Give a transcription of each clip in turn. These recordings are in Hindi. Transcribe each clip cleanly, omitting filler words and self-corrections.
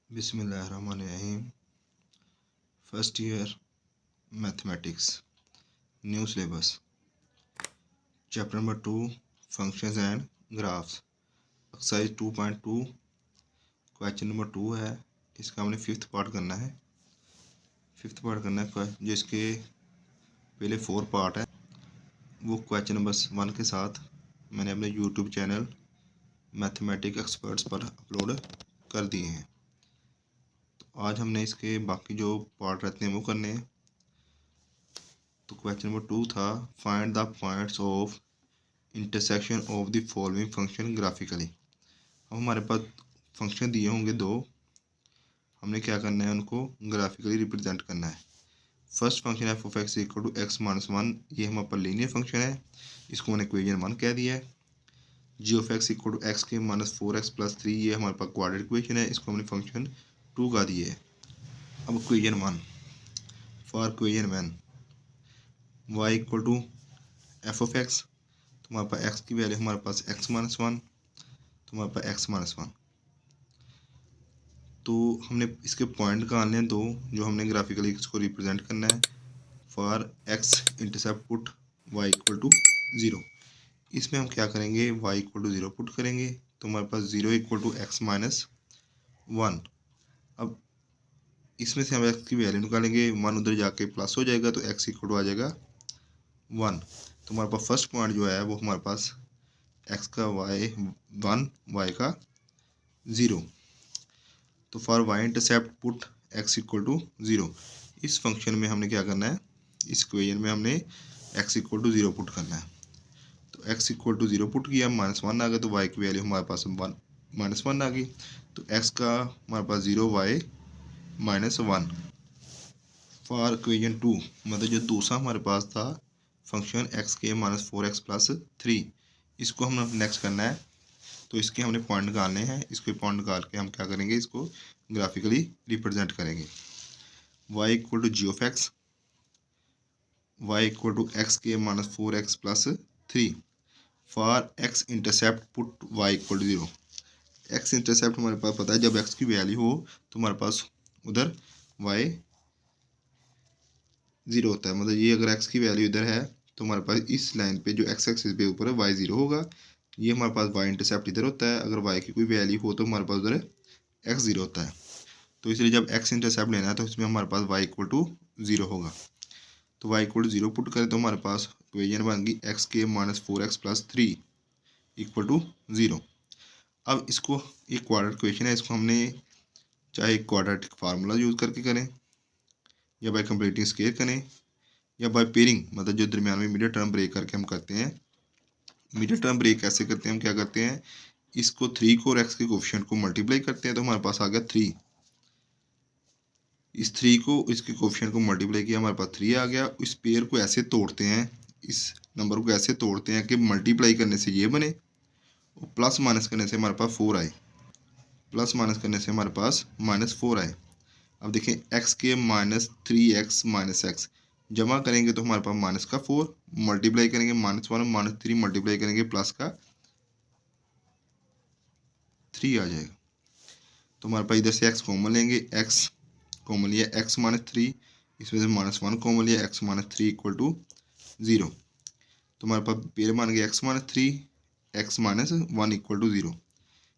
बिस्मिल्लाहिर्रहमानिर्रहीम। First year mathematics, new syllabus, chapter number 2 functions and graphs, exercise 2.2 question number 2 है। इसका हमने फिफ्थ पार्ट करना है जो इसके पहले 4 पार्ट है वो क्वेश्चन नंबर 1 के साथ मैंने अपने यूट्यूब चैनल मैथमेटिक्स एक्सपर्ट्स पर अपलोड कर दिए हैं। आज हमने इसके बाकी जो पार्ट रहते हैं वो करने हैं। तो क्वेश्चन नंबर 2 था, find the points of intersection of the following function graphically. अब हमारे पास फंक्शन दिए होंगे दो, हमने क्या करना है, उनको ग्राफिकली रिप्रेजेंट करना है। First function f of x equal to x minus 1, ये हमारे पास लीनियर फंक्शन है, इसको मैंने इक्वेशन 1 कह दिया है। G of x equal to x के माइनस 4x प्लस 3, ये हमारे पास क्वाड्रेटिक इक्वेशन है, इसको हमने फंक्शन 2 का दिया है। अब equation 1, for equation 1 y equal to f of x, तो हमारे पास एक्स की वैल्यू हमारे पास एक्स माइनस 1, तो हमारे पास एक्स माइनस 1। तो हमने इसके पॉइंट निकालने हैं दो, जो हमने ग्राफिकली इसको रिप्रेजेंट करना है। For x intercept put y equal to 0, इसमें हम क्या करेंगे, वाई इक्वल टू 0 पुट करेंगे, तो हमारे पास 0 इक्वल टू एक्स माइनस 1। अब इसमें से हम एक्स की वैल्यू निकालेंगे, 1 उधर जाके प्लस हो जाएगा, तो एक्स इक्वल टू आ जाएगा 1। तो हमारे पास फर्स्ट पॉइंट जो है वो हमारे पास एक्स का वाई 1, वाई का 0। तो for y intercept put x equal to 0, इस फंक्शन में हमने क्या करना है, इस इक्वेशन में हमने एक्स इक्वल टू 0 पुट करना है। तो एक्स इक्वल टू 0 पुट किया, माइनस 1 आ गया, तो वाई की वैल्यू हमारे पास माइनस 1 आ गई। तो एक्स का हमारे पास 0, वाई माइनस 1। फॉर इक्वेशन 2, मतलब जो दूसरा हमारे पास था फंक्शन एक्स के माइनस 4x प्लस 3, इसको हम नेक्स्ट करना है। तो इसके हमने पॉइंट निकालने हैं, इसके पॉइंट निकाल के हम क्या करेंगे, इसको ग्राफिकली रिप्रेजेंट करेंगे। y equal to g of x, y equal to x के minus 4x plus 3। For x intercept put y equal to 0, x intercept हमारे पास पता है, जब x की वैल्यू हो तो हमारे पास उधर y 0 होता है। मतलब ये अगर x की वैल्यू इधर है तो हमारे पास इस लाइन पे जो x एक्सिस पे ऊपर है y 0 होगा। ये हमारे पास y इंटरसेप्ट इधर होता है, अगर y की कोई वैल्यू हो तो हमारे पास उधर x 0 होता है। तो इसलिए जब x इंटरसेप्ट लेना है तो इसमें हमारे पास y इक्वल टू 0 होगा। तो y इक्वल टू 0 पुट करें तो हमारे पास इक्वेशन बन गई एक्स के minus 4x plus 3 equal to 0। अब इसको एक क्वाड्रेटिक इक्वेशन है, इसको हमने चाहे क्वाड्रेटिक फार्मूला यूज़ करके करें या बाय कंप्लीटिंग स्केयर करें या बाय पेयरिंग, मतलब जो दरमियान में मीडियम टर्म ब्रेक करके हम करते हैं। मीडियम टर्म ब्रेक कैसे करते हैं, हम क्या करते हैं, इसको 3 को और एक्स के कोफिशिएंट को मल्टीप्लाई करते हैं, तो हमारे पास आ गया 3। इस 3 को इसके कोफिशिएंट को मल्टीप्लाई किया, हमारे पास 3 आ गया। इस पेयर को ऐसे तोड़ते हैं, इस नंबर को ऐसे तोड़ते हैं कि मल्टीप्लाई करने से ये बने और प्लस माइनस करने से हमारे पास 4 आए, प्लस माइनस करने से हमारे पास माइनस 4 आए। अब देखें, एक्स के माइनस 3x माइनस एक्स जमा करेंगे तो हमारे पास माइनस का 4, मल्टीप्लाई करेंगे माइनस 1 माइनस 3 मल्टीप्लाई करेंगे प्लस का 3 आ जाएगा। तो हमारे पास इधर से x कॉमन लेंगे, x कॉमन लिया x माइनस 3, इसमें से माइनस 1 कॉमन लिया, x माइनस 3 इक्वल टू 0। तो हमारे पास पेयर मान गया x minus 3, x minus 1 equal to 0।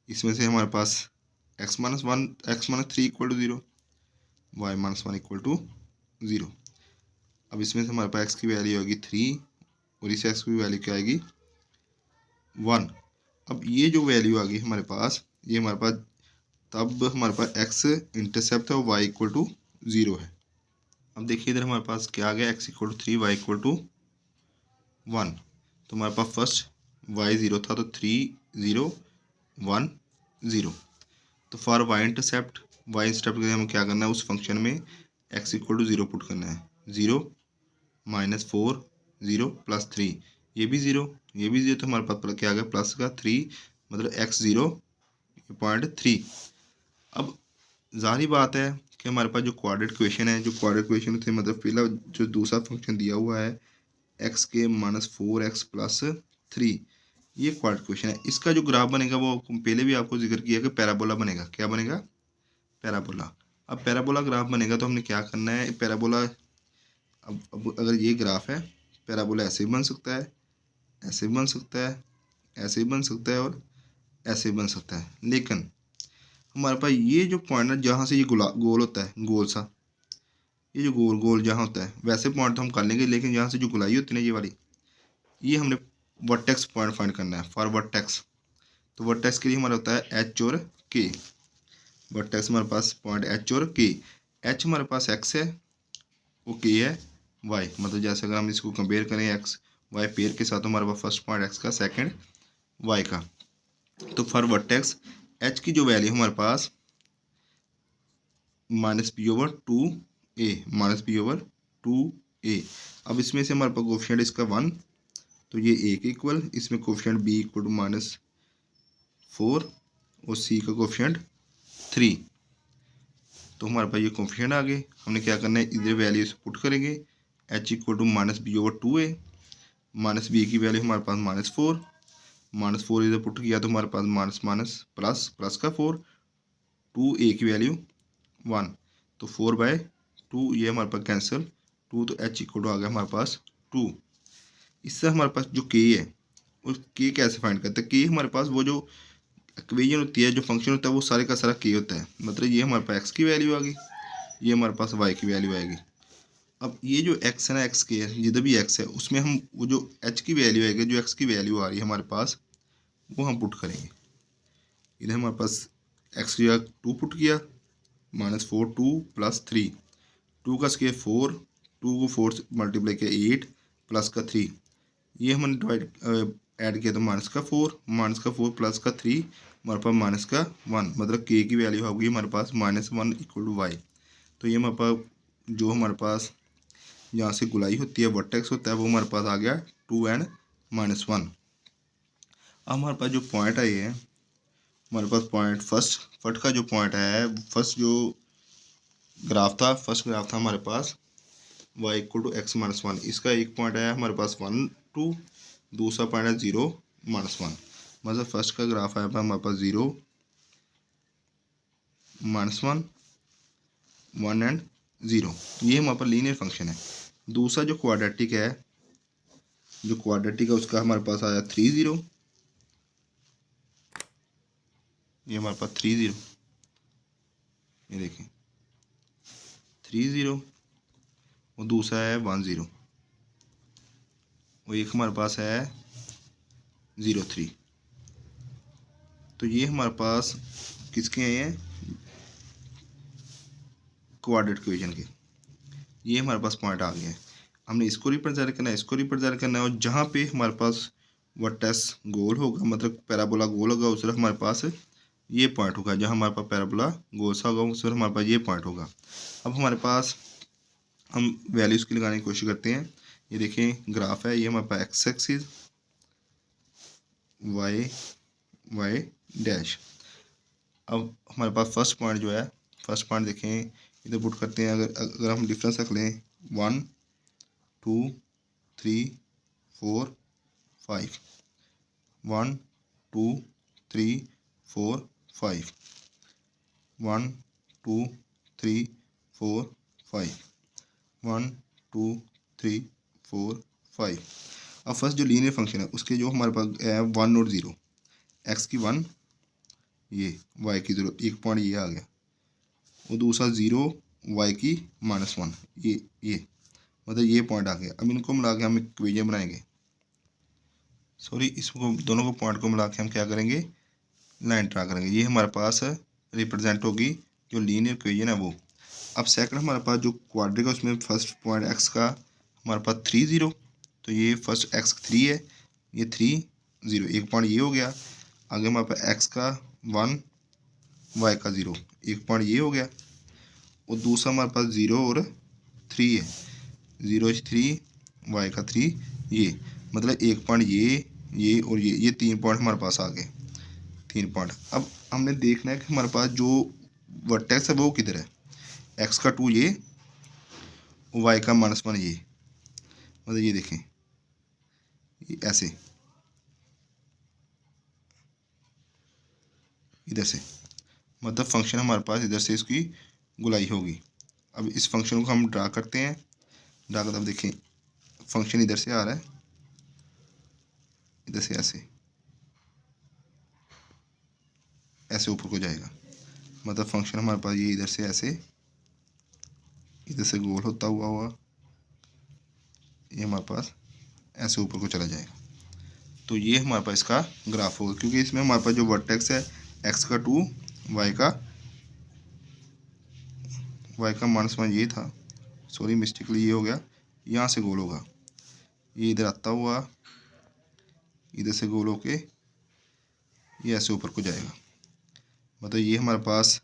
इसमें से हमारे पास x minus 1, x minus 3 equal to 0, y minus 1 equal to 0। अब इसमें से हमारे पास x की वैल्यू आएगी 3 और इस x की वैल्यू क्या आएगी 1। अब ये जो वैल्यू आ गई हमारे पास, ये हमारे पास तब हमारे पास x इंटरसेप्ट है और y इक्वल टू 0 है। अब देखिए इधर हमारे पास क्या आ गया, x equal to 3, y equal to 1। तो हमारे पास फर्स्ट y 0 था, तो 3 0 1 0। तो फॉर y इंटरसेप्ट के लिए हमें क्या करना है, उस फंक्शन में x इक्वल टू 0 पुट करना है। 0 माइनस 4 0 प्लस 3, ये भी 0 ये भी 0, तो हमारे पास क्या आ गया प्लस का 3, मतलब x 0.3। अब जाहिर बात है कि हमारे पास जो क्वाड्रेटिक इक्वेशन है, जो क्वाड्रेटिक इक्वेशन थे, मतलब पहला जो दूसरा फंक्शन दिया हुआ है एक्स के माइनस 4x प्लस 3, ये क्वाड्रेटिक इक्वेशन है। इसका जो ग्राफ बनेगा वो पहले भी आपको जिक्र किया कि पैराबोला बनेगा। क्या बनेगा, पैराबोला। अब पैराबोला ग्राफ बनेगा तो हमने क्या करना है, पैराबोला अब अगर ये ग्राफ है, पैराबोला ऐसे भी बन सकता है, ऐसे भी बन सकता है, ऐसे भी बन सकता है और ऐसे भी बन सकता है। लेकिन हमारे पास ये जो पॉइंट है जहाँ से ये गोल होता है, गोल सा, ये जो गोल गोल जहाँ होता है, वैसे पॉइंट तो हम कर लेंगे, लेकिन यहाँ से जो गुलाई होती है ना ये वाली, ये हमने वर्टेक्स पॉइंट फाइंड करना है फॉर वर्टेक्स। तो वर्टेक्स के लिए हमारा होता है एच और के। वर्टेक्स हमारे पास पॉइंट एच और के। एच हमारे पास एक्स है, वो के है वाई। मतलब जैसे अगर हम इसको कंपेयर करें एक्स वाई पेयर के साथ, तो हमारे पास फर्स्ट पॉइंट एक्स का, सेकंड वाई का। तो फॉर वर्टेक्स एच की जो वैल्यू हमारे पास -b/2a, -b/2a। अब इसमें से हमारे पास कोफिशिएंट इसका 1, तो ये a के इक्वल, इसमें कोफिशिएंट b इक्वल टू -4 और c का कोफिशिएंट 3। तो हमारे पास ये कोफिशिएंट आ गए। हमने क्या करना है, इधर वैल्यू से पुट करेंगे, h equal to -b/2a, -b की वैल्यू हमारे पास -4, -4 इधर पुट किया तो हमारे पास माइनस माइनस प्लस, प्लस का 4, 2a की वैल्यू 1, तो 4/2 ये हमारे पास कैंसिल, 2, तो h इक्वल टू आ गया हमारे पास 2। इससे हमारे पास जो k है, उस k कैसे फाइंड करते हैं, k हमारे पास वो जो इक्वेशन होती है, जो फंक्शन होता है, वो सारे का सारा k होता है। मतलब ये हमारे पास x की वैल्यू आ गई, ये हमारे पास y की वैल्यू आएगी। अब ये जो x है ना, x के है, जिधर भी x है उसमें हम वो जो h की वैल्यू आएगी, जो x की वैल्यू आ रही है हमारे पास, वो हम पुट करेंगे। इधर हमारे पास x की जगह 2 पुट किया, -4 2 + 3, 2 का स्क्वायर 4, 2 को 4 से मल्टीप्लाई किया 8 प्लस का 3, ये हमने डिवाइड ऐड किया तो -4, -4 प्लस का 3 हमारे पास -1, मतलब k की वैल्यू होगी हमारे पास -1 इक्वल टू y। तो ये हमारे पास जो हमारे पास यहाँ से गुलाई होती है, वर्टेक्स होता है, वो हमारे पास आ गया 2 and -1। अब हमारे पास जो पॉइंट है, ये हमारे पास पॉइंट फर्स्ट का जो पॉइंट है, फर्स्ट जो ग्राफ था, फर्स्ट ग्राफ था हमारे पास y इक्वल टू x-1। इसका एक पॉइंट आया हमारे पास 1 2, दूसरा पॉइंट है 0 -1। मतलब फर्स्ट का ग्राफ आया हमारे पास 0 -1 1 and 0। ये हमारे पास लीनियर फंक्शन है। दूसरा जो क्वाड्रेटिक है, उसका हमारे पास आया 3 0, ये हमारे पास 3 0, ये देखें 3 0, और दूसरा है 1 0, और एक हमारे पास है 0 3। तो ये हमारे पास किसके हैं, क्वाड्रेटिक इक्वेशन के। ये हमारे पास पॉइंट आ गया है। हमने इसको रिप्रेजेंट करना है, इसको रिप्रेजेंट करना है, और जहाँ पे हमारे पास वर्टेक्स गोल होगा, मतलब पैराबोला गोल होगा, उस तरफ हमारे पास ये पॉइंट होगा। जहाँ हमारे पास पैराबोला गोल सा होगा, उस तरफ हमारे पास ये पॉइंट होगा। अब हमारे पास हम वैल्यूज़ की लगाने की कोशिश करते हैं। ये देखें ग्राफ है, ये हमारे पास एक्स एक्सिस, वाई डैश। अब हमारे पास फर्स्ट पॉइंट जो है, फर्स्ट पॉइंट देखें, इधर पुट करते हैं। अगर हम डिफरेंस रख लें 1 2 3 4 5, 1 2 3 4 5, 1 2 3 4 5, 1 2 3 4 5। अब फर्स्ट जो लीनियर फंक्शन है, उसके जो हमारे पास है 1 और 0, एक्स की 1, ये वाई की 0, एक पॉइंट ये आ गया, और दूसरा 0 वाई की -1, ये मतलब ये पॉइंट आ गया। अब इनको मिला के हम इक्वेशन बनाएंगे, सॉरी इसको दोनों को पॉइंट को मिला के हम क्या करेंगे, लाइन ड्रा करेंगे। ये हमारे पास रिप्रेजेंट होगी जो लीनियर इक्वेशन है वो। अब सेकंड हमारे पास जो क्वाड्रेटिक है, उसमें फर्स्ट पॉइंट एक्स का हमारे पास 3 0, तो ये फर्स्ट एक्स 3 है, ये 3 0, एक पॉइंट ये हो गया। आगे हमारे पास एक्स का 1 वाई का 0, एक पॉइंट ये हो गया, और दूसरा हमारे पास 0 और 3 है, 0 3 वाई का 3, ये मतलब एक पॉइंट ये और ये 3 पॉइंट हमारे पास आ गए, 3 पॉइंट। अब हमने देखना है कि हमारे पास जो वर्टेक्स है वो किधर है, एक्स का 2 ये, वाई का -1 ये, मतलब ये देखें ये ऐसे इधर से, मतलब फंक्शन हमारे पास इधर से इसकी गुलाई होगी। अब इस फंक्शन को हम ड्रा करते हैं। ड्रा कर, अब देखें फंक्शन इधर से आ रहा है, इधर से ऐसे ऊपर को जाएगा। मतलब फंक्शन हमारे पास ये इधर से ऐसे, इधर से गोल होता हुआ ये हमारे पास ऐसे ऊपर को चला जाएगा। तो ये हमारे पास इसका ग्राफ होगा, क्योंकि इसमें हमारे पास जो वर्टेक्स है x का 2, y का -1 ये था, सॉरी मिस्टेकली ये हो गया, यहाँ से गोल होगा, ये इधर आता हुआ इधर से गोल होके ये ऐसे ऊपर को जाएगा। मतलब ये हमारे पास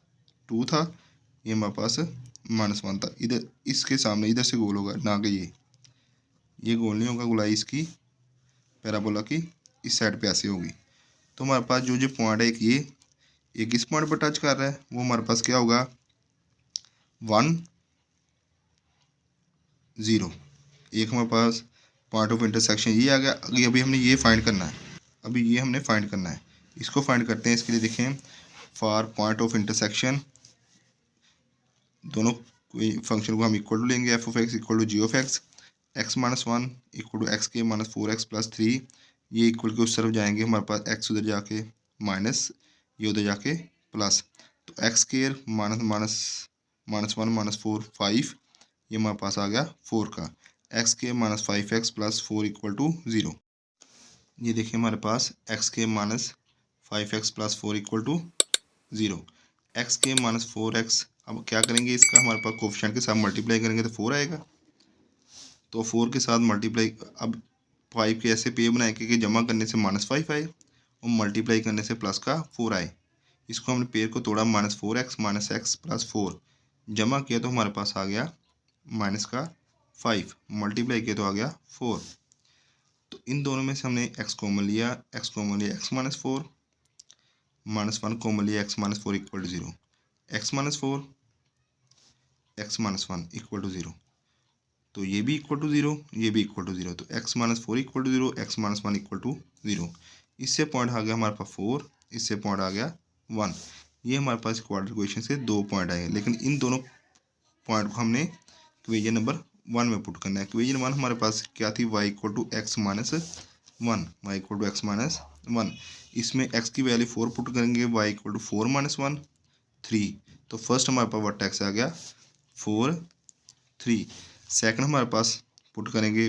2 था, ये हमारे पास -1 था। इधर इसके सामने इधर से गोल होगा, ना कि ये गोल नहीं होगा, गुलाई इसकी पैराबोला की इस साइड पे ऐसे होगी। तो हमारे पास जो जो पॉइंट है, एक इस पॉइंट पर टच कर रहा है, वो हमारे पास क्या होगा 1 0। एक हमारे पास पॉइंट ऑफ इंटरसेक्शन ये आ गया। अभी हमने ये फाइंड करना है, इसको फाइंड करते हैं। इसके लिए देखें फॉर पॉइंट ऑफ इंटरसेक्शन दोनों फंक्शन को हम इक्वल टू लेंगे, f of x equal to g of x, x-1 equal to x के -4x + 3। ये इक्वल के उस तरफ जाएंगे, हमारे पास x उधर जाके माइनस, ये उधर जाके प्लस, तो x² -1 -4 5, ये हमारे पास आ गया 4 का, x² -5x + 4 इक्वल टू 0। ये देखिए हमारे पास x² -5x + 4 equal to 0, x² -4x। अब क्या करेंगे, इसका हमारे पास कोफिशिएंट के साथ मल्टीप्लाई करेंगे तो 4 आएगा, तो 4 के साथ मल्टीप्लाई, अब 5 के ऐसे पे बनाए कि जमा करने से -5 आए और मल्टीप्लाई करने से प्लस का 4 आए। इसको हमने पेयर को तोड़ा, -4x -x + 4 जमा किया तो हमारे पास आ गया माइनस का 5, मल्टीप्लाई किया तो आ गया 4। तो इन दोनों में से हमने x कॉमन लिया, x -4, -1 कॉमन लिया, x -4 equal to 0, x -4 x -1 equal to 0, तो ये भी इक्वल टू 0, ये भी इक्वल टू 0, तो x -4 equal to 0, x -1 equal to 0। इससे पॉइंट आ गया हमारे पास 4, इससे पॉइंट आ गया 1। ये हमारे पास क्वाड्रेटिक इक्वेशन से 2 पॉइंट आए, लेकिन इन दोनों पॉइंट को हमने इक्वेशन नंबर 1 में पुट करना है। इक्वेशन 1 हमारे पास क्या थी, y इक्वल टू x -1, इसमें x की वैल्यू 4 पुट करेंगे, y इक्वल टू 4 -1 3। तो फर्स्ट हमारे पास वर्टेक्स आ गया 4 3। सेकंड हमारे पास पुट करेंगे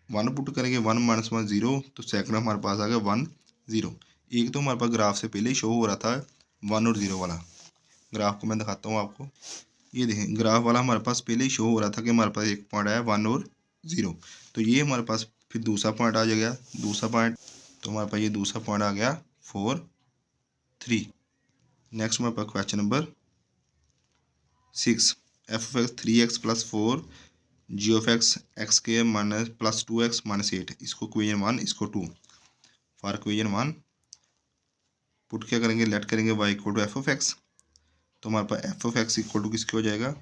1 पुट करेंगे, 1 -1 0, तो सेकंड हमारे पास आ गया 1 0। एक तो हमारे पास ग्राफ से पहले ही शो हो रहा था 1 और 0 वाला, ग्राफ को मैं दिखाता हूँ आपको। ये देखें ग्राफ वाला हमारे पास पहले ही शो हो रहा था कि हमारे पास एक पॉइंट आया 1 और 0, तो ये हमारे पास फिर दूसरा पॉइंट आ जाएगा, दूसरा पॉइंट, तो हमारे पास ये दूसरा पॉइंट आ गया 4 3। नेक्स्ट हमारे पास question number 6, f of x 3x + 4 g of x x² + 2x - 8, इसको इक्वेशन 1, इसको 2। फॉर इक्वेशन 1 पुट क्या करेंगे, लेट करेंगे y equal to f of x, तो हमारे पास f of x equal to किसके हो जाएगा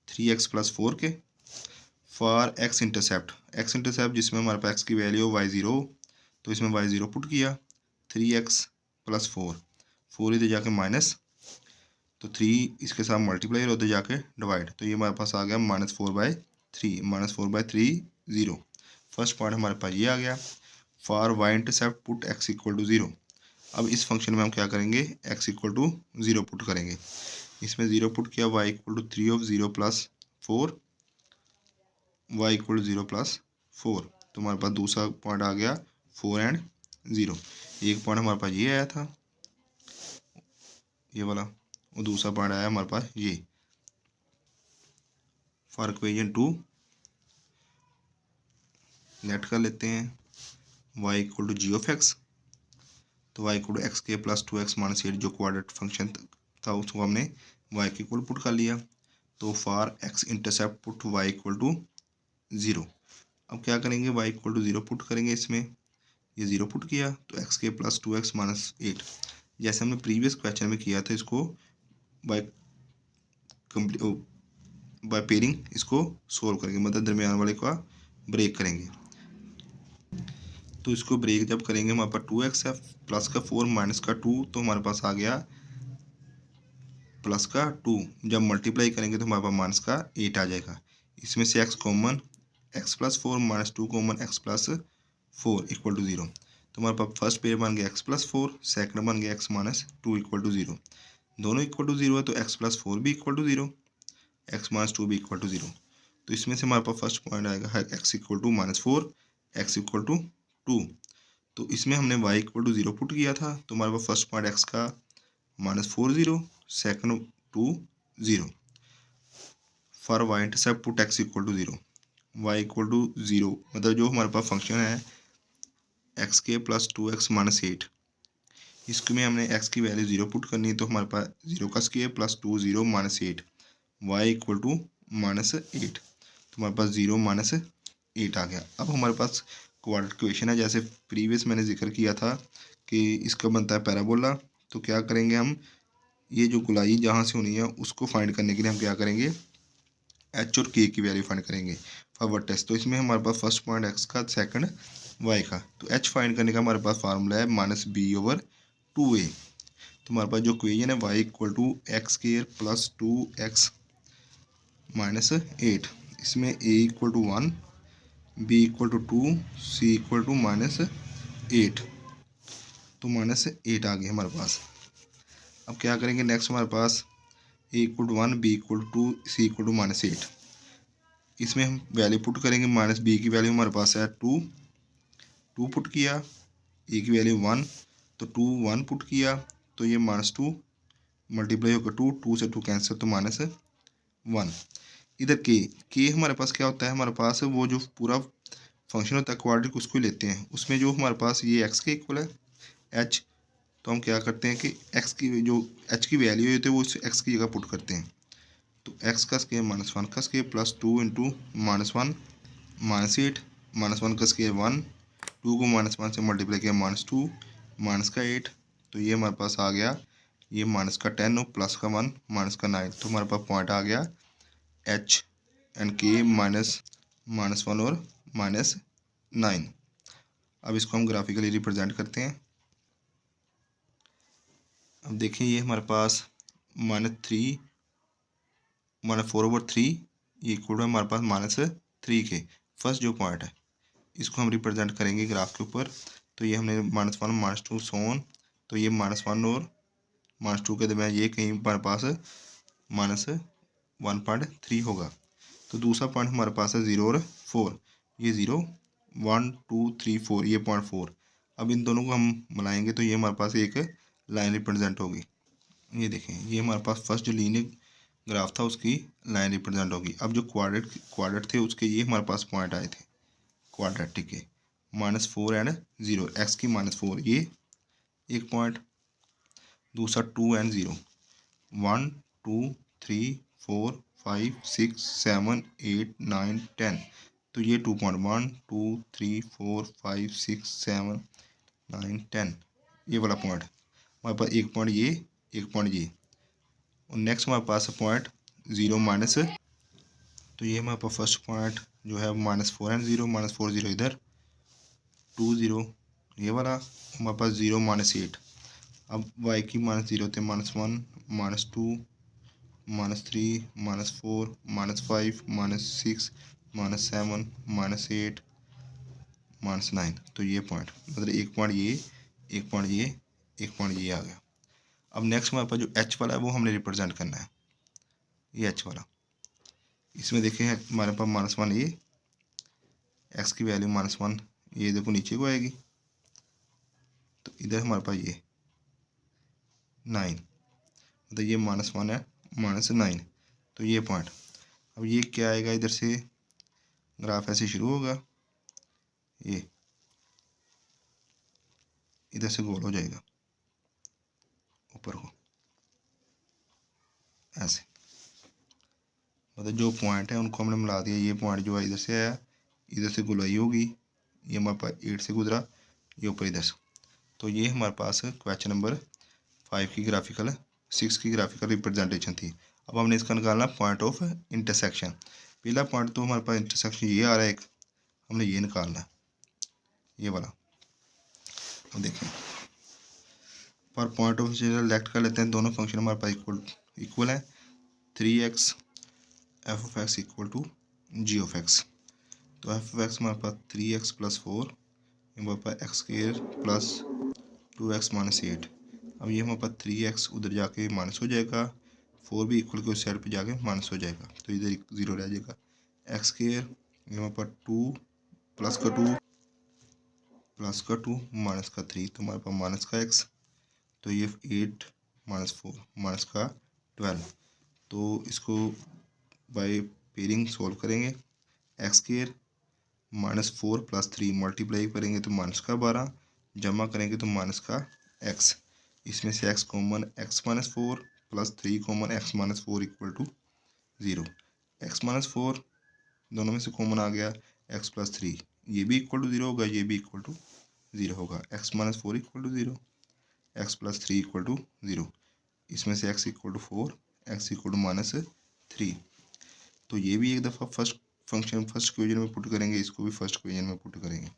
3x + 4 के। फॉर x इंटरसेप्ट जिसमें हमारे पास x की वैल्यू y0, तो इसमें y0 पुट किया, 3x + 4 इधर जाके माइनस, तो 3 इसके साथ मल्टीप्लाई और उधर जाके डिवाइड, तो ये हमारे पास आ गया -4/3 0। फर्स्ट पॉइंट हमारे पास ये आ गया। For y intercept put x equal to 0। अब इस फंक्शन में हम क्या करेंगे, x इक्वल टू 0 पुट करेंगे, इसमें 0 पुट किया, y equal to 3 of 0 + 4, y equal to 0 + 4, तो हमारे पास दूसरा पॉइंट आ गया 4 और 0। एक पॉइंट हमारे पास ये आया था, ये वाला, और दूसरा पॉइंट आया हमारे पास ये। फॉर इक्वेशन 2 लेट कर लेते हैं, y equal to g of x, तो y equal to x² + 2x - 8 जो क्वाड्रेटिक फंक्शन था उसको हमने y के इक्वल पुट कर लिया। तो for x intercept put y equal to 0। अब क्या करेंगे, y इक्वल टू 0 पुट करेंगे, इसमें ये 0 पुट किया, तो x² + 2x - 8, जैसे हमने प्रीवियस क्वेश्चन में किया था, इसको बाय पेयरिंग इसको सोल्व करेंगे, मतलब दरमियान वाले का ब्रेक करेंगे। तो इसको ब्रेक जब करेंगे हमारे पास 2x है, प्लस का 4 माइनस का 2, तो हमारे पास आ गया प्लस का 2। जब मल्टीप्लाई करेंगे तो हमारे पास माइनस का 8 आ जाएगा। इसमें से x common, x plus 4 minus 2 common, x plus 4 equal to 0। तो हमारे पास फर्स्ट पेयर बन गया x प्लस 4, सेकंड बन गया x माइनस 2 इक्वल टू 0। दोनों इक्वल टू 0 है तो x प्लस 4 भी इक्वल टू 0, x माइनस 2 भी इक्वल टू 0। तो इसमें से हमारे पास फर्स्ट पॉइंट आएगा है x equal to minus 4, x equal to 2। तो इसमें हमने y इक्वल टू 0 पुट किया था, तो हमारे पास फर्स्ट पॉइंट x का -4 0, second 2 0। For y intercept put x equal to 0, y equal to 0 मतलब जो हमारे पास फंक्शन है एक्स के प्लस 2x माइनस 8, इसमें हमने x की वैल्यू 0 पुट करनी है, तो हमारे पास 0 का square plus 2 0 minus 8, y equal to -8। तो हमारे पास 0 माइनस 8 आ गया। अब हमारे पास क्वाड्रेटिक इक्वेशन है, जैसे प्रीवियस मैंने जिक्र किया था कि इसका बनता है पैराबोला। तो क्या करेंगे हम, ये जो गोलाई जहाँ से होनी है उसको फाइंड करने के लिए हम क्या करेंगे, एच और के की वैल्यू फाइंड करेंगे फॉर वर्टेक्स। तो इसमें हमारे पास फर्स्ट पॉइंट एक्स का, सेकंड वाई का। तो एच फाइंड करने का हमारे पास फार्मूला है -b/2a। तो हमारे पास जो इक्वेशन है y equal to x square plus 2x minus 8, इसमें a equal to 1, b equal to 2, c equal to -8। तो -8 आ गया हमारे पास। अब क्या करेंगे नेक्स्ट, हमारे पास a equal to 1, b equal to 2, c equal to -8। इसमें हम वैल्यू पुट करेंगे, माइनस b की वैल्यू हमारे पास है 2 पुट किया, a की वैल्यू 1, तो 2 1 पुट किया, तो ये -2 मल्टीप्लाई होकर 2 से 2 कैंसिल, तो -1। इधर के हमारे पास क्या होता है, हमारे पास वो जो पूरा फंक्शन होता है क्वाड्रेटिक उसको ही लेते हैं। उसमें जो हमारे पास ये x के इक्वल है h, तो हम क्या करते हैं कि x की जो h की वैल्यू होती है वो उस x की जगह पुट करते हैं। तो x का स्क्वायर -1 का स्क्वायर प्लस 2 इंटू -1 -8, -1 का स्क्वायर 1, 2 को -1 से मल्टीप्लाई किया -2 माइनस का 8, तो ये हमारे पास आ गया ये माइनस का 10 और प्लस का 1 माइनस का 9। तो हमारे पास पॉइंट आ गया एच एंड के -1 और -9। अब इसको हम ग्राफिकली रिप्रेजेंट करते हैं। अब देखिए ये हमारे पास -3 -4/3 ये इक्वल है हमारे पास -3 के। फर्स्ट जो पॉइंट है इसको हम रिप्रेजेंट करेंगे ग्राफ के ऊपर। तो ये हमने -1 -2 सोन, तो ये -1 और -2 के दरमियान ये कहीं हमारे पास -1.3 होगा। तो दूसरा पॉइंट हमारे पास है 0 और 4, ये 0 1 2 3 4, ये पॉइंट 4। अब इन दोनों को हम मिलाएंगे तो ये हमारे पास एक लाइन रिप्रेजेंट होगी। ये देखें ये हमारे पास फर्स्ट जो लीनियर ग्राफ था उसकी लाइन रिप्रेजेंट होगी। अब जो क्वाड्रेट थे उसके ये हमारे पास पॉइंट आए थे क्वाड्रेटिक के, -4 एंड 0, एक्स की -4 ये एक पॉइंट, दूसरा 2 एंड 0, 1 2 3 4 5 6 7 8 9 10, तो ये 2 पॉइंट 1 2 3 4 5 6 7 9 10, ये वाला पॉइंट हमारे पास एक पॉइंट ये, एक पॉइंट ये। और नेक्स्ट हमारे पास है पॉइंट 0 माइनस, तो ये हमारे पास फर्स्ट पॉइंट जो है -4 एंड 0, -4 0 इधर, 2 0 ये वाला, हमारे पास 0 -8। अब y की -0 थे -1 -2 -3 -4 -5 -6 -7 -8 -9, तो ये पॉइंट मतलब एक पॉइंट ये, एक पॉइंट ये, एक पॉइंट ये आ गया। अब नेक्स्ट हमारे पास जो h वाला है वो हमने रिप्रेजेंट करना है, ये h वाला। इसमें देखें हमारे पास -1 ये, x की वैल्यू -1 ये देखो नीचे को आएगी, तो इधर हमारे पास ये 9, मतलब ये -1 है -9, तो ये पॉइंट। अब ये क्या आएगा, इधर से ग्राफ ऐसे शुरू होगा, ये इधर से गोल हो जाएगा ऊपर को ऐसे, मतलब जो पॉइंट है उनको हमने मिला दिया। ये पॉइंट जो है इधर से आया, इधर से गोलाई होगी, ये हमारे पास 8 से गुजरा, ये ऊपर इधर से। तो ये हमारे पास क्वेश्चन नंबर 5 की ग्राफिकल 6 की ग्राफिकल रिप्रेजेंटेशन थी। अब हमने इसका निकालना पॉइंट ऑफ इंटरसेक्शन। पहला पॉइंट तो हमारे पास इंटरसेक्शन ये आ रहा है एक, हमने ये निकालना है, ये वाला। अब देखें, पर पॉइंट ऑफ लेक्ट कर लेते हैं, दोनों फंक्शन हमारे पास इक्वल है। 3x f of x equal to g of x. तो एफ ऑफ एक्स हमारे पास 3x + 4, हमारे पास एक्स स्क्वायर प्लस 2x - 8। अब ये हमारे पास 3x उधर जाके माइनस हो जाएगा, 4 भी इक्वल के उस साइड पे जाके माइनस हो जाएगा, तो इधर 0 रह जाएगा। एक्स स्क्वायर ये हमारे पास 2 प्लस का 2 माइनस का 3, तो हमारे पास माइनस का x, तो ये 8 - 4 माइनस का 12। तो इसको बाय पेयरिंग सॉल्व करेंगे। एक्स स्क्वायर -4 + 3 मल्टीप्लाई करेंगे तो माइनस का 12, जमा करेंगे तो माइनस का x। इसमें से x common, x - 4 + 3 common, x - 4 equal to 0। x - 4 दोनों में से कॉमन आ गया, x + 3 ये भी इक्वल टू 0 होगा, ये भी इक्वल टू 0 होगा। x - 4 equal to 0, x + 3 equal to 0। इसमें से x equal to 4, x equal to -3। तो ये भी एक दफ़ा फर्स्ट इक्वेशन में पुट करेंगे, इसको भी फर्स्ट इक्वेशन में पुट करेंगे।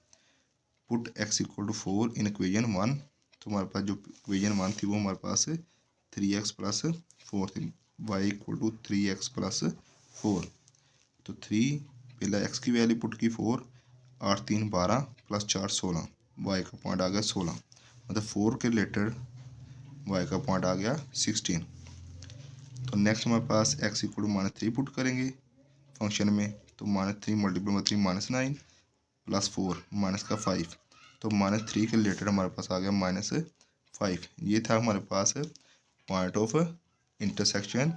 Put x equal to 4 in equation 1। तो हमारे पास जो इक्वेशन 1 थी वो हमारे पास 3x + 4 थी, y इक्वल टू 3x + 4। तो 3 पहला x की वैल्यू पुट की 4, 8 3 12 + 4 16, y का पॉइंट आ गया 16, मतलब 4 के रिलेटेड y का पॉइंट आ गया 16। तो नेक्स्ट हमारे पास x इक्वल टू -3 पुट करेंगे फंक्शन में, तो -3 × 3 -9 + 4 माइनस का 5, तो -3 के रिलेटेड हमारे पास आ गया -5। ये था हमारे पास point of intersection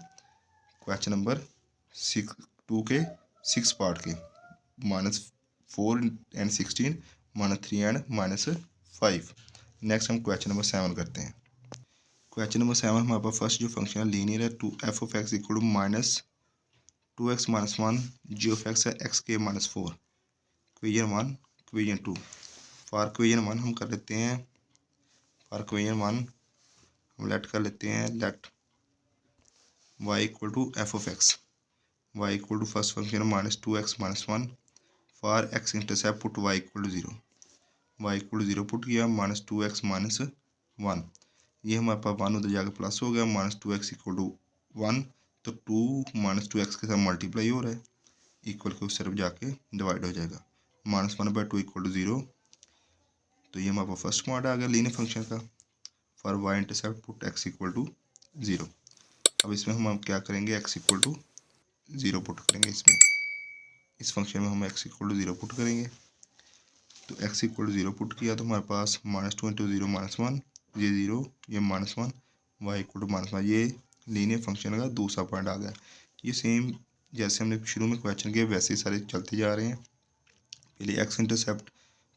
question number 2 के 6 पार्ट के, -4 and 16, -3 and -5। नेक्स्ट हम क्वेश्चन नंबर 7 करते हैं। क्वेश्चन नंबर 7 हमारे पास फर्स्ट जो फंक्शन है लीनियर है, 2f of x equal to -2x - 1 g of x है x² - 4। Equation 1, equation 2। For equation 1 हम कर लेते हैं, फॉर इक्वेशन 1 हम लेट कर लेते हैं, let y equal to f of x, y equal to first function -2x - 1। For x intercept put y equal to 0, y equal to 0 put किया, -2x - 1, ये हमारे पास 1 उधर जाकर प्लस हो गया, -2x इक्वल टू 1, तो 2 -2x के साथ मल्टीप्लाई हो रहा है, इक्वल के उस तरफ जाके डिवाइड हो जाएगा, -1/2 इक्वल टू 0। तो ये हमारे पास फर्स्ट पॉइंट आ गया लीनियर फंक्शन का। For y intercept put x equal to 0। अब इसमें हम क्या करेंगे, x इक्वल टू 0 पुट करेंगे, इसमें इस फंक्शन में हम x इक्वल टू 0 पुट करेंगे। तो x इक्वल टू 0 पुट किया तो हमारे पास -2 × 0 -1, ये 0, ये -1, y इक्वल टू -1, ये लीनियर फंक्शन का दूसरा पॉइंट आ गया। ये सेम जैसे हमने शुरू में क्वेश्चन किया वैसे ही सारे चलते जा रहे हैं, पहले x इंटरसेप्ट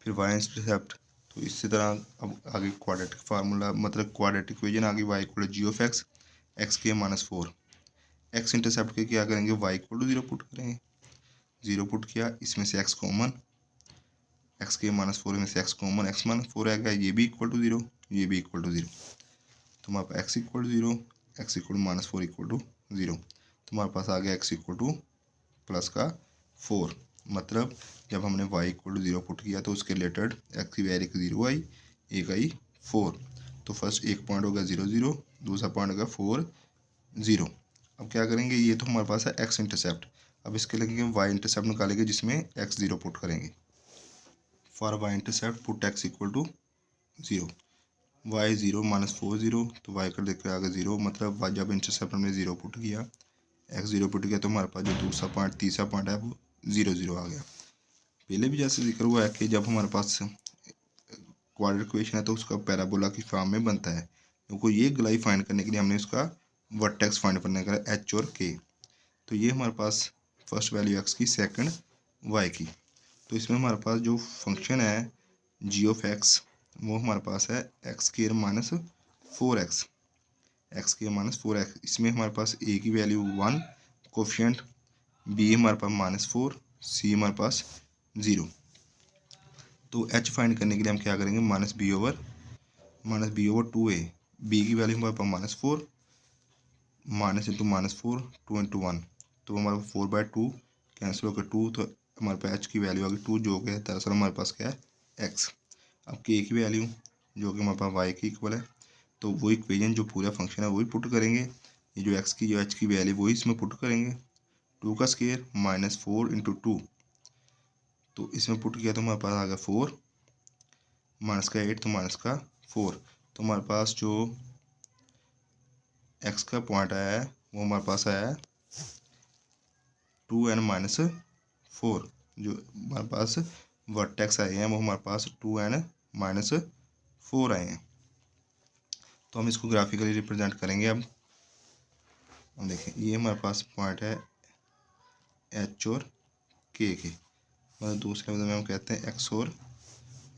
फिर y इंटरसेप्ट। तो इसी तरह अब आगे क्वाड्रेटिक फार्मूला, मतलब क्वाड्रेटिक इक्वेशन आ गई, y equal to g of x x² - 4। x intercept के क्या करेंगे, y इक्वल टू 0 पुट करेंगे, 0 पुट किया, इसमें से x कॉमन, x² - 4 में से x कॉमन, x - 4 आएगा, ये भी इक्वल टू 0, ये भी इक्वल टू 0। तो हमारे पास x equal to 0, x equal to -4 equal to 0। तो हमारे पास आ गया x इक्वल टू +4। मतलब जब हमने y इक्वल टू 0 पुट किया तो उसके रिलेटेड x की वैल्यू 0 आई, एक आई 4। तो फर्स्ट एक पॉइंट होगा 0 0, दूसरा पॉइंट होगा 4 0। अब क्या करेंगे, ये तो हमारे पास है x इंटरसेप्ट, अब इसके लिए y इंटरसेप्ट निकालेंगे जिसमें x 0 पुट करेंगे। For y intercept put x equal to 0, y 0 -4 0, तो y कर देकर आ गया 0, मतलब y जब इंटरसेप्ट हमने 0 पुट किया, x 0 पुट किया, तो हमारे पास जो दूसरा पॉइंट तीसरा पॉइंट है वो 0 0 आ गया। पहले भी जैसे जिक्र हुआ है कि जब हमारे पास क्वाड्रेटिक इक्वेशन है तो उसका पैराबोला की फॉर्म में बनता है, क्योंकि ये गोलाई फाइंड करने के लिए हमने उसका वर्टेक्स फाइंड करने का h और k। तो ये हमारे पास फर्स्ट वैल्यू x की, सेकंड y की। तो इसमें हमारे पास जो फंक्शन है g ऑफ x वो हमारे पास है x² - 4x, x² - 4x। इसमें हमारे पास a की वैल्यू 1, कोफिशिएंट b हमारे पास -4, c हमारे पास 0। तो h फाइंड करने के लिए हम क्या करेंगे, -b/2a, b की वैल्यू हमारे पास -4, -4 2 × 1, तो हमारे पास 4/2 कैंसिल होकर 2, तो हमारे पास h की वैल्यू आ गई 2, जो कि दरअसल हमारे पास क्या है x। अब k की वैल्यू जो कि हमारे पास वाई के इक्वल है। तो वो इक्वेशन जो पूरा फंक्शन है वही पुट करेंगे, ये जो एक्स की जो एच की वैल्यू वही इसमें पुट करेंगे। 2 का स्क्वायर माइनस 4 इंटू 2, तो इसमें पुट किया तो हमारे पास आ गया 4, माइनस का 8 तो माइनस का 4। तो हमारे पास जो एक्स का पॉइंट आया है वो हमारे पास आया है 2n माइनस 4। जो हमारे पास वर्टेक्स आए हैं वो हमारे पास 2n माइनस 4 आए हैं। तो हम इसको ग्राफिकली रिप्रेजेंट करेंगे। अब हम देखें, ये हमारे पास पॉइंट है एच और के मतलब दूसरे मतलब में हम कहते हैं एक्स और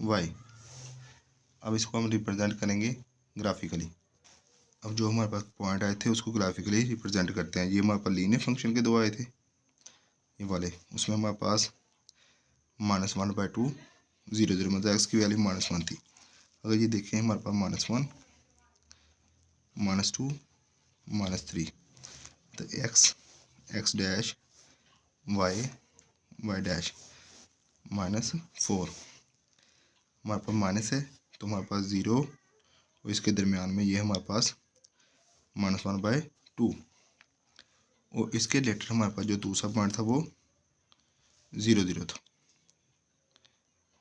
वाई। अब इसको हम रिप्रेजेंट करेंगे ग्राफिकली। अब जो हमारे पास पॉइंट आए थे उसको ग्राफिकली रिप्रेजेंट करते हैं। ये हमारे पास लीनियर फंक्शन के दो आए थे ये वाले, उसमें हमारे पास -1/2 0 0 मतलब एक्स की वैल्यू -1 थी। अगर ये देखें हमारे पास -1 -2 -3, तो एक्स डैश वाई डैश -4 हमारे पास माइनस है, तो हमारे पास 0 और इसके दरमियान में ये हमारे पास -1/2 और इसके रिलेटेड हमारे पास जो दूसरा पॉइंट था वो 0 0 था।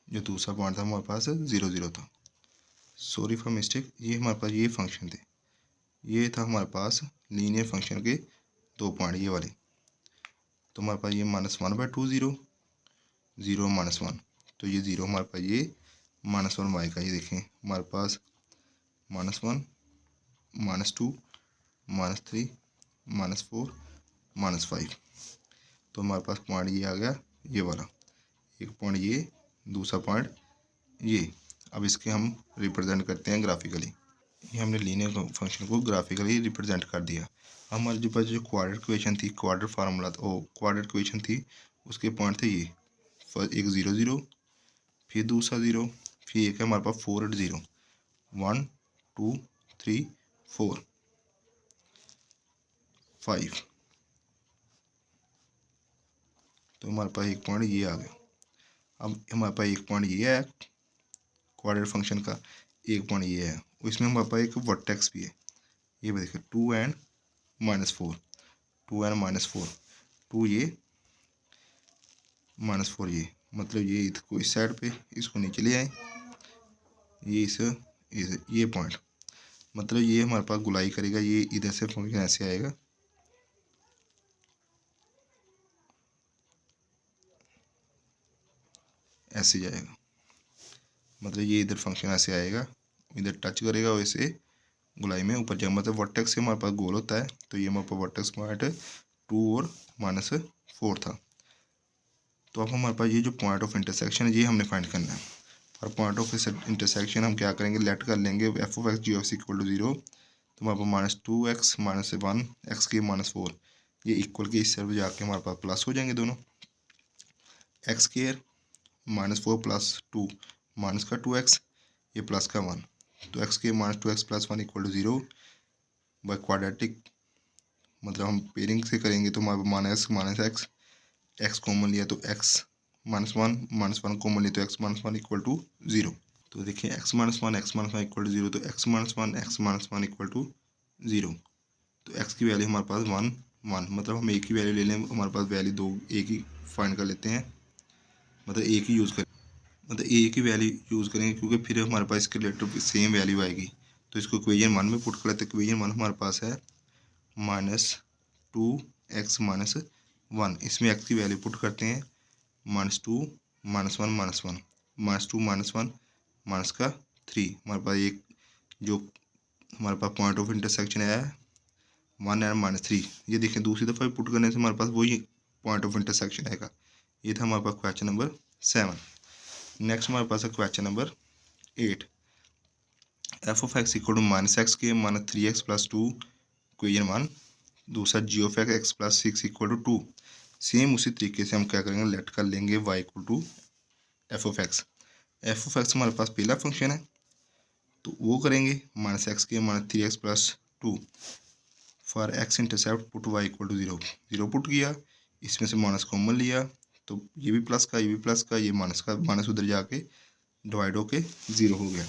जो दूसरा पॉइंट था हमारे पास 0 0 था। सॉरी फॉर मिस्टेक, ये हमारे पास ये फंक्शन थे, ये था हमारे पास लीनियर फंक्शन के दो पॉइंट ये वाले। तो हमारे पास ये -1/2 0 0 -1, तो ये 0 हमारे पास ये -1 वाई का, ये देखें हमारे पास -1 -2 -3 -4 -5। तो हमारे पास पॉइंट ये आ गया ये वाला, एक पॉइंट ये, दूसरा पॉइंट ये। अब इसके हम रिप्रेजेंट करते हैं ग्राफिकली। ये हमने लीनियर फंक्शन को ग्राफिकली रिप्रेजेंट कर दिया। हमारे जो पास जो क्वाड्रेटिक इक्वेशन थी, क्वाड्रेटिक फार्मूला था, ओ क्वाड्रेटिक इक्वेशन थी, उसके पॉइंट थे ये, फर्स्ट एक 0 0, फिर दूसरा 0, फिर एक है हमारे पास 4 8 0 1 2 3 4 5। तो हमारे पास एक पॉइंट ये आ गया। अब हमारे पास एक पॉइंट ये है क्वाड्रेटिक फंक्शन का, एक पॉइंट ये है, इसमें हमारे पास एक वर्टेक्स भी है, ये भी देखिए 2n -4 2n -4 2 ये -4 ये, मतलब ये इसको इस साइड पे इसको नीचे ले आए, ये इस ये पॉइंट, मतलब ये हमारे पास गुलाई करेगा, ये इधर से फंक्शन ऐसे आएगा, ऐसे जाएगा, मतलब ये इधर फंक्शन ऐसे आएगा, इधर टच करेगा और इसे गुलाई में ऊपर जाएगा, मतलब वर्टेक्स से हमारे पास गोल होता है। तो ये हमारे पास वर्टेक्स पॉइंट 2 और -4 था। तो अब हमारे पास ये जो पॉइंट ऑफ इंटरसेक्शन है ये हमने फाइंड करना है। और पॉइंट ऑफ इंटरसेक्शन हम क्या करेंगे, लेट कर लेंगे f(x) g = 0। तो हमारे पास -2x -1 x के -4 ये इक्वल के इस तरफ जाके हमारे पास प्लस हो जाएंगे दोनों। x² -4 + 2 माइनस का 2x, ये प्लस का 1, तो x² -2x + 1 = 0 बाय क्वाड्रेटिक, मतलब हम पेयरिंग से करेंगे तो हमारे -x x कॉमन लिया तो x -1 कॉमन लिया तो x -1 = 0। तो देखिए x -1 = 0, तो x -1 = 0। तो x की वैल्यू हमारे पास 1 1, मतलब हम एक ही वैल्यू ले लें, हमारे पास वैल्यू दो एक ही फाइंड कर लेते हैं, मतलब एक ही यूज़ करें, मतलब एक ही वैल्यू यूज़ करेंगे क्योंकि फिर हमारे पास इसके रिलेटेड सेम वैल्यू आएगी। तो इसको इक्वेशन 1 में पुट कर लेते हैं। इक्वेशन 1 हमारे पास है -2x - 1, इसमें x की वैल्यू पुट करते हैं -2 -1 -1 -2 -1 माइनस का 3। हमारे पास एक जो हमारे पास पॉइंट ऑफ इंटरसेक्शन है 1 और -3, ये देखें दूसरी दफ़ा पुट करने से हमारे पास वही पॉइंट ऑफ इंटरसेक्शन आएगा। ये था हमारे पास क्वेश्चन नंबर 7। नेक्स्ट हमारे पास है question number 8। f(x) = -x² -3x + 2 equation 1। दूसरा g(x) + 6 = 2। सेम उसी तरीके से हम क्या करेंगे, लेट कर लेंगे y = f(x). f(x) हमारे पास पहला फंक्शन है तो वो करेंगे -x² -3x + 2 for x intercept put y = 0 0 put किया, इसमें से माइनस कॉमन लिया तो ये भी प्लस का ये भी प्लस का, ये माइनस का माइनस उधर जाके डिवाइड होके 0 हो गया।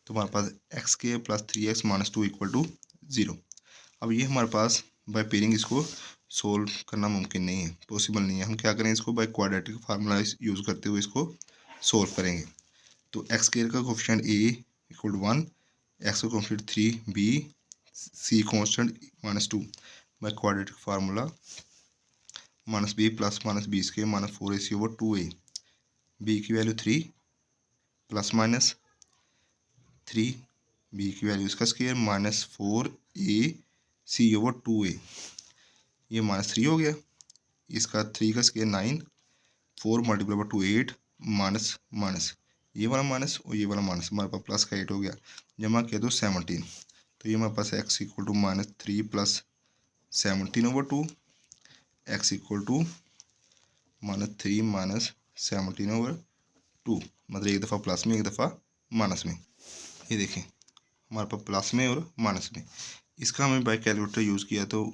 तो हमारे पास एक्स के plus 3x minus 2 equal to 0। अब ये हमारे पास बाय पेयरिंग इसको सोल्व करना मुमकिन नहीं है, पॉसिबल नहीं है। हम क्या करें, इसको बाय क्वाड्रेटिक फार्मूला यूज़ करते हुए इसको सोल्व करेंगे। तो एक्स स्क्वायर का coefficient a equal to 1, x का coefficient 3, b, c constant minus 2 by quadratic formula minus b plus minus b square minus 4ac over 2a, b की वैल्यू 3 प्लस माइनस 3, b की वैल्यू इसका square minus 4ac over 2a, ये माइनस 3 हो गया, इसका 3 का स्क्वायर 9, 4 मल्टीप्लाई बाई 2 8 माइनस माइनस ये वाला माइनस और ये वाला माइनस, हमारे पास प्लस का 8 हो गया, जमा किया तो 17। तो ये हमारे पास x equal to minus 3 plus 17 over 2, x equal to minus 3 minus 17 over 2, मतलब एक दफ़ा प्लस में एक दफ़ा माइनस में। ये देखें हमारे पास प्लस में और माइनस में। इसका हमें बाय कैलकुलेटर यूज़ किया, तो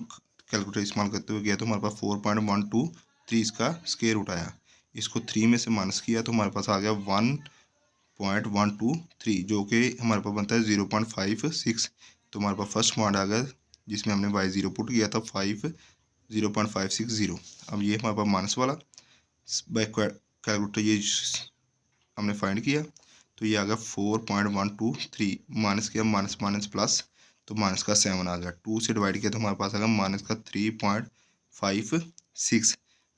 कैलकुलेटर इस्तेमाल करते हुए गया तो हमारे पास 4.123 इसका स्क्वायर रूट आया। इसको 3 में से माइनस किया तो हमारे पास आ गया 1.123, जो कि हमारे पास बनता है 0.56। तो हमारे पास फर्स्ट पॉइंट आ गया जिसमें हमने y0 पुट किया था 0.560। अब ये हमारे पास माइनस वाला बाय कैलकुलेटर ये हमने फाइंड किया, तो ये आ गया 4.123, माइनस किया माइनस माइनस प्लस, तो माइनस का 7 आ गया, 2 से डिवाइड किया तो हमारे पास आ गया माइनस का 3.56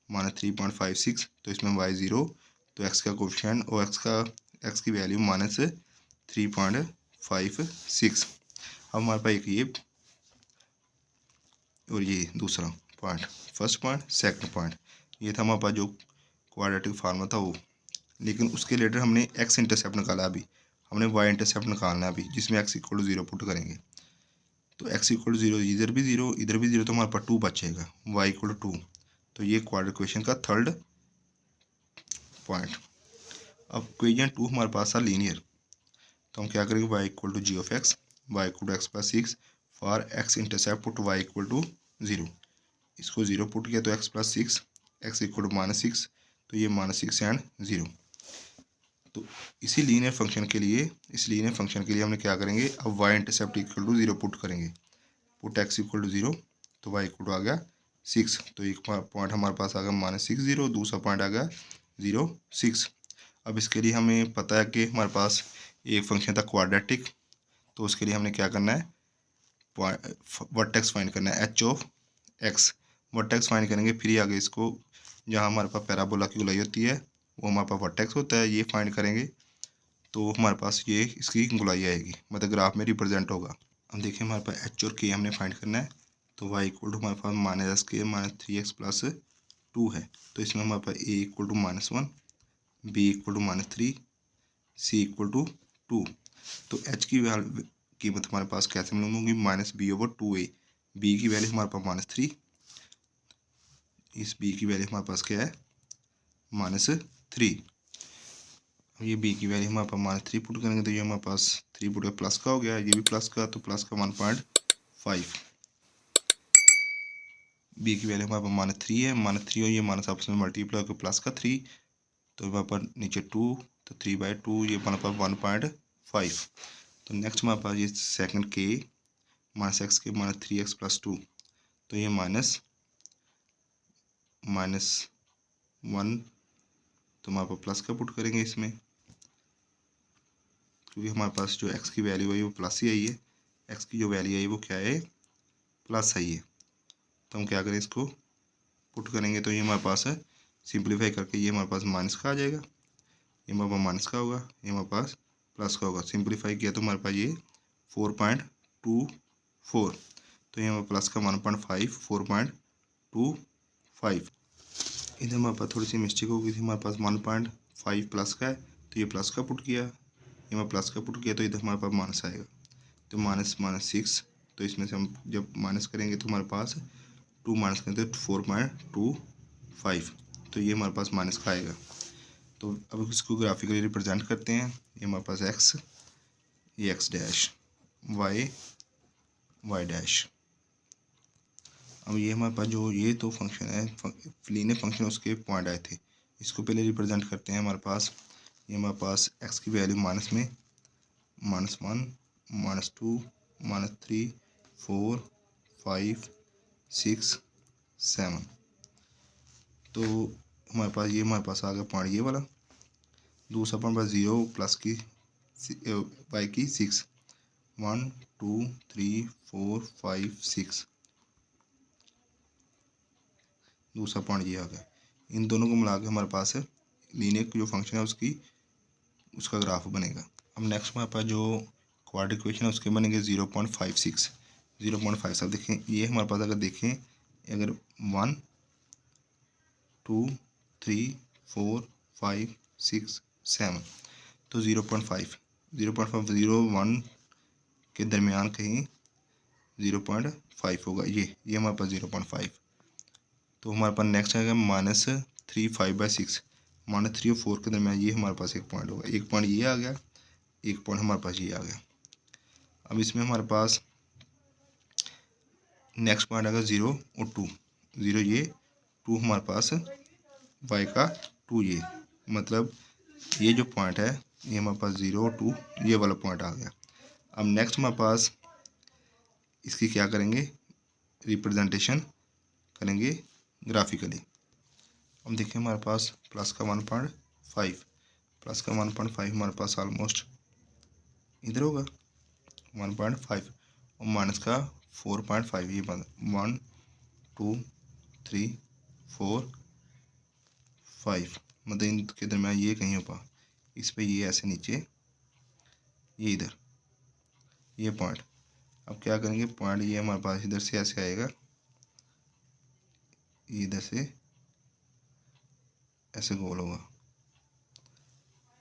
माइनस 3.56। तो इसमें y0 तो x का कोफिशिएंट और x की वैल्यू माइनस 3.56। अब हमारे पास एक ये और ये दूसरा point, first point second point, ये था हमारे पास जो क्वाड्रेटिक फार्मूला था वो। लेकिन उसके रिलेटेड हमने x इंटरसेप्ट निकाला, अभी हमने y इंटरसेप्ट निकालना है अभी, जिसमें x इक्वल टू 0 पुट करेंगे। तो x इक्वल टू 0, इधर भी 0 इधर भी 0, तो हमारे पास 2 बचेगा, y इक्वल टू 2। तो ये क्वाड्रेटिक इक्वेशन का थर्ड पॉइंट। अब इक्वेशन 2 हमारे पास था लीनियर, तो हम क्या करेंगे, y equal to g of x, y equal to x plus 6 for x intercept put y equal to 0। इसको 0 पुट किया तो x plus 6, x equal to minus 6, तो ये माइनस 6 एंड 0। तो इसी लीनियर फंक्शन के लिए हमने क्या करेंगे, अब y intercept equal to 0 put करेंगे, पुट x इक्वल टू 0, तो y इक्वल टू आ गया 6। तो एक पॉइंट हमारे पास आ गया माइनस 6 0, दूसरा पॉइंट आ गया 0 6। अब इसके लिए हमें पता है कि हमारे पास एक फंक्शन था क्वाड्रेटिक, तो उसके लिए हमने क्या करना है, वर्टेक्स फाइंड करना है, h of x vertex find करेंगे। फिर आगे इसको जहाँ हमारे पास पैराबोला की गोलाई होती है वो हमारे पास वर्टेक्स होता है, ये फाइंड करेंगे तो हमारे पास ये इसकी गोलाई आएगी, मतलब ग्राफ में रिप्रेजेंट होगा। अब देखिए हमारे पास h और k हमने फाइंड करना है, तो y इक्वल टू हमारे पास minus k minus 3x plus 2 है। तो इसमें हमारे पास a equal to -1, b equal to -3, c equal to 2। तो h की कीमत हमारे पास कैसे मालूम होगी, -b/2a, b की वैल्यू हमारे पास -3, इस b की वैल्यू हमारे पास क्या है -3। ये b की वैल्यू हमारे पास -3 पुट करेंगे तो ये हमारे पास 3 पुट प्लस का हो गया, ये भी प्लस का, तो प्लस का 1.5। b की वैल्यू हमारे पास -3 है, -3 और ये माइनस आपस में मल्टीप्लाई होकर प्लस का 3, तो हमारे पास नीचे 2, तो 3/2, ये हमारे पास 1.5। तो नेक्स्ट हमारे पास ये सेकंड k -x के -3x प्लस 2, तो ये माइनस 1, तो हमारे पास प्लस का पुट करेंगे इसमें, क्योंकि हमारे पास जो x की वैल्यू है वो प्लस ही आई है, x की जो वैल्यू है वो क्या है, प्लस आई है। तो हम क्या करें, इसको पुट करेंगे तो ये हमारे पास है, सिंप्लीफाई करके ये हमारे पास माइनस का आ जाएगा, ये हमारे पास माइनस का होगा, ये हमारे पास प्लस का होगा। सिंप्लीफाई किया तो हमारे पास ये 4.24, तो ये हमारे प्लस का 1.5 4.25। इधर हमारे पास थोड़ी सी मिस्टेक हो गई थी, हमारे पास 1.5 प्लस का है, तो ये प्लस का पुट किया, ये मैं प्लस का पुट किया, तो इधर हमारे पास माइनस आएगा, तो -6। तो इसमें से हम जब माइनस करेंगे तो हमारे पास 2 माइनस करेंगे तो 4.25, तो ये हमारे पास माइनस का आएगा। तो अब इसको ग्राफिकली रिप्रेजेंट करते हैं, ये हमारे पास x, ये x डैश, y डैश। अब ये हमारे पास जो ये तो फंक्शन है, लीनियर फंक्शन, उसके पॉइंट आए थे, इसको पहले रिप्रेजेंट करते हैं। हमारे पास ये हमारे पास x की वैल्यू माइनस में -1 -2 -3 4 5 6 7। तो हमारे पास आ गया पॉइंट ये वाला। दूसरा पॉइंट पास 0 प्लस की वाई की 6 1 2 3 4 5 6। दूसरा पॉइंट ये आ गया। इन दोनों को मिला के हमारे पास लीनियर जो फंक्शन है उसका ग्राफ बनेगा। अब नेक्स्ट हमारे पास जो क्वाड्रेटिक इक्वेशन है उसके बनेंगे 0.56 0.5। अब देखें ये हमारे पास अगर देखें अगर 1 2 3 4 5 6 7 तो 0.5 0.5 के दरमियान कहीं 0.5 होगा। ये हमारे पास 0.5। तो हमारे पास नेक्स्ट आएगा -3 5/6 -3 और 4 के दरमियान ये हमारे पास एक पॉइंट होगा। एक पॉइंट ये आ गया, एक पॉइंट हमारे पास ये आ गया। अब इसमें हमारे पास नेक्स्ट पॉइंट आएगा 0 और 2। 0 ये 2 हमारे पास y का 2 ये मतलब ये जो पॉइंट है ये हमारे पास 0 और 2 ये वाला पॉइंट आ गया। अब नेक्स्ट हमारे पास इसकी क्या करेंगे, रिप्रेजेंटेशन करेंगे ग्राफिकली। अब देखिए हमारे पास प्लस का 1.5 हमारे पास ऑलमोस्ट इधर होगा 1.5 और माइनस का 4.5 ये 1 2 3 4 5 मतलब इनके दरम्यान ये कहीं होगा। इस पे ये ऐसे नीचे ये इधर ये पॉइंट। अब क्या करेंगे, पॉइंट ये हमारे पास इधर से ऐसे आएगा, इधर से ऐसे गोल होगा,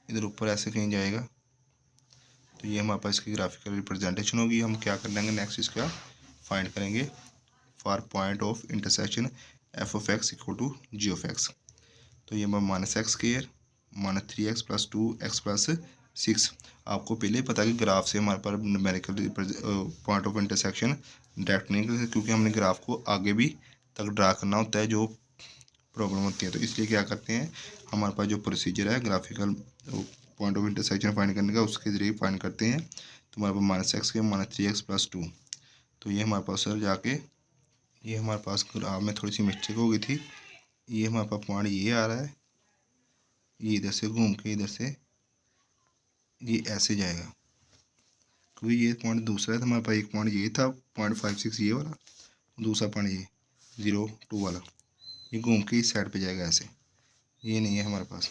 इधर ऊपर ऐसे कहीं जाएगा। तो ये हमारे पास इसकी ग्राफिकल रिप्रेजेंटेशन होगी। हम क्या कर लेंगे नेक्स्ट इसका फाइंड करेंगे for point of intersection f(x) = g(x). तो ये -x² -3x + 2x + 6। आपको पहले ही पता है कि ग्राफ से हमारे पास numerical point of intersection direct नहीं कर सकते, क्योंकि हमने ग्राफ को आगे भी तक ड्रा करना होता है जो प्रॉब्लम होती है। तो इसलिए क्या करते हैं, हमारे पास जो प्रोसीजर है graphical point of intersection find करने का उसके ज़रिए फाइंड करते हैं। तो हमारे पास -x² -3x + 2। तो ये हमारे पास सर जाके ये हमारे पास ग्राफ में थोड़ी सी मिस्टेक हो गई थी। ये हमारे पास पॉइंट ये आ रहा है, ये इधर से घूम के इधर से ये ऐसे जाएगा, क्योंकि ये पॉइंट दूसरा है। तो हमारे पास एक पॉइंट ये था 0.56 ये वाला, दूसरा पॉइंट ये 0 2 वाला, ये घूम के इस साइड पे जाएगा ऐसे, ये नहीं है हमारे पास।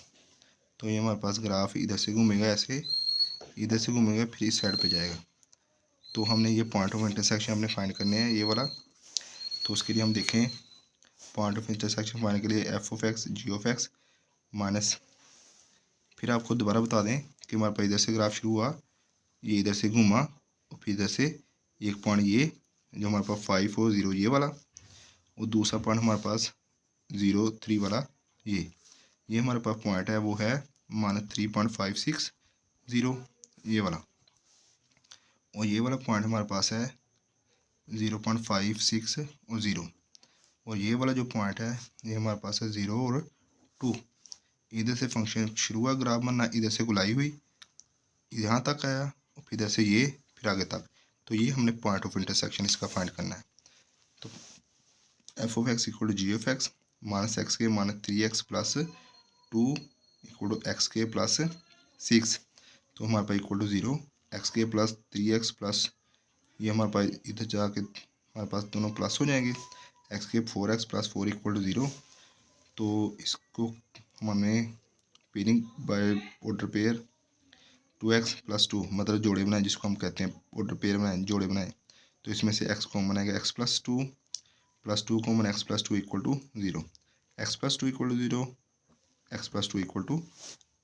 तो ये हमारे पास ग्राफ इधर से घूमेगा ऐसे, इधर से घूमेगा फिर इस साइड पे जाएगा। तो हमने ये पॉइंट ऑफ इंटरसेक्शन हमने फाइंड करने हैं ये वाला। तो उसके लिए हम देखें पॉइंट ऑफ इंटरसेक्शन फाइंड के लिए f(x) g(x) माइनस, फिर आपको दोबारा बता दें कि हमारे पास इधर से ग्राफ शुरू हुआ, ये इधर से घूमा और फिर इधर से एक पॉइंट ये जो हमारे पास 5 और 0 ये वाला, और दूसरा पॉइंट हमारे पास 0 3 वाला ये हमारे पास पॉइंट है वो है -3.56 0 ये वाला, और ये वाला पॉइंट हमारे पास है 0.56 और 0, और ये वाला जो पॉइंट है ये हमारे पास है 0 और 2। इधर से फंक्शन शुरू हुआ ग्राफ बनना, इधर से गुलाई हुई यहाँ तक आया और फिर इधर से ये फिर आगे तक। तो ये हमने पॉइंट ऑफ इंटरसेक्शन इसका फाइंड करना है। तो f(x) = g(x) -x² -3x + 2 = x² + 6। तो हमारे पास equal to 0 x² + 3x plus ये हमारे पास इधर जाके हमारे पास दोनों प्लस हो जाएंगे, x³ 4x + 4 = 0। तो इसको हमने pairing by order pair 2x + 2 मतलब जोड़े बनाए, जिसको हम कहते हैं ऑर्डर पेयर बनाए जोड़े बनाए। तो इसमें से x कॉमन आएगा, x + 2 + 2 common, x + 2 = 0, x + 2 = 0, x + 2 =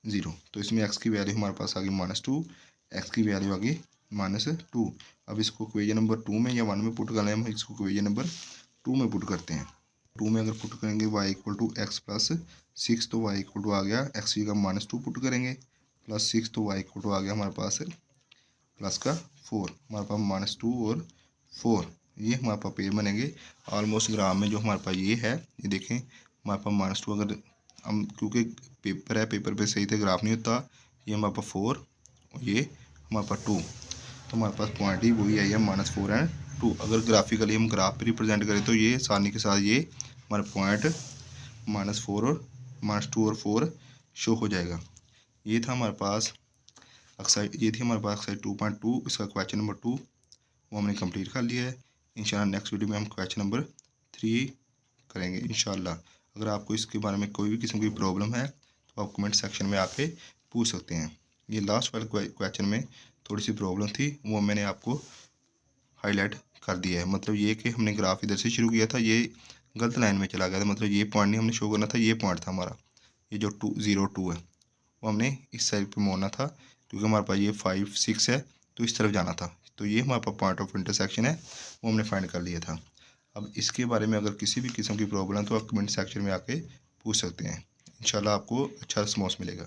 0। तो इसमें x की वैल्यू हमारे पास आ गई -2, x की वैल्यू आ गई -2। अब इसको इक्वेशन नंबर 2 में या 1 में पुट करना है, हम इसको इक्वेशन नंबर 2 में पुट करते हैं। 2 में अगर पुट करेंगे y = x + 6 तो y = आ गया x की का -2 पुट करेंगे प्लस 6 तो y = आ गया हमारे पास प्लस का 4। हमारे पास -2 और 4 ये हमारे पास पेयर बनेंगे ऑलमोस्ट ग्राफ में। जो हमारे पास ये है ये देखें हमारे पास -2 अगर हम क्योंकि पेपर है पेपर पे सही से ग्राफ नहीं होता, ये हमारे पास 4 और ये हमारे पास 2, तो हमारे पास पॉइंट ही वही आई है -4 एंड 2। अगर ग्राफिकली हम ग्राफ पे रिप्रेजेंट करें तो ये आसानी के साथ ये हमारा पॉइंट -4 और -2 और 4 शो हो जाएगा। ये था हमारे पास ये थी हमारे पास एक्सरसाइज 2.2, इसका क्वेश्चन नंबर 2 वो हमने कंप्लीट कर लिया है। इंशाल्लाह नेक्स्ट वीडियो में हम क्वेश्चन नंबर 3 करेंगे इंशाल्लाह। अगर आपको इसके बारे में कोई भी किस्म की प्रॉब्लम है तो आप कमेंट सेक्शन में आके पूछ सकते हैं। ये लास्ट वाले क्वेश्चन में थोड़ी सी प्रॉब्लम थी, वो मैंने आपको हाईलाइट कर दिया है। मतलब ये कि हमने ग्राफ इधर से शुरू किया था, ये गलत लाइन में चला गया था। मतलब ये पॉइंट नहीं हमने शो करना था, ये पॉइंट था हमारा, ये जो 202 है वो हमने इस साइड पे मोड़ना था, क्योंकि हमारे पास ये 5 6 है तो इस तरफ जाना था। तो ये हमारे पास पॉइंट ऑफ इंटरसेक्शन है, वो हमने फाइंड कर लिया था। अब इसके बारे में अगर किसी भी किस्म की प्रॉब्लम है तो आप कमेंट सेक्शन में आके पूछ सकते हैं। इंशाल्लाह आपको अच्छा रिस्पॉन्स मिलेगा।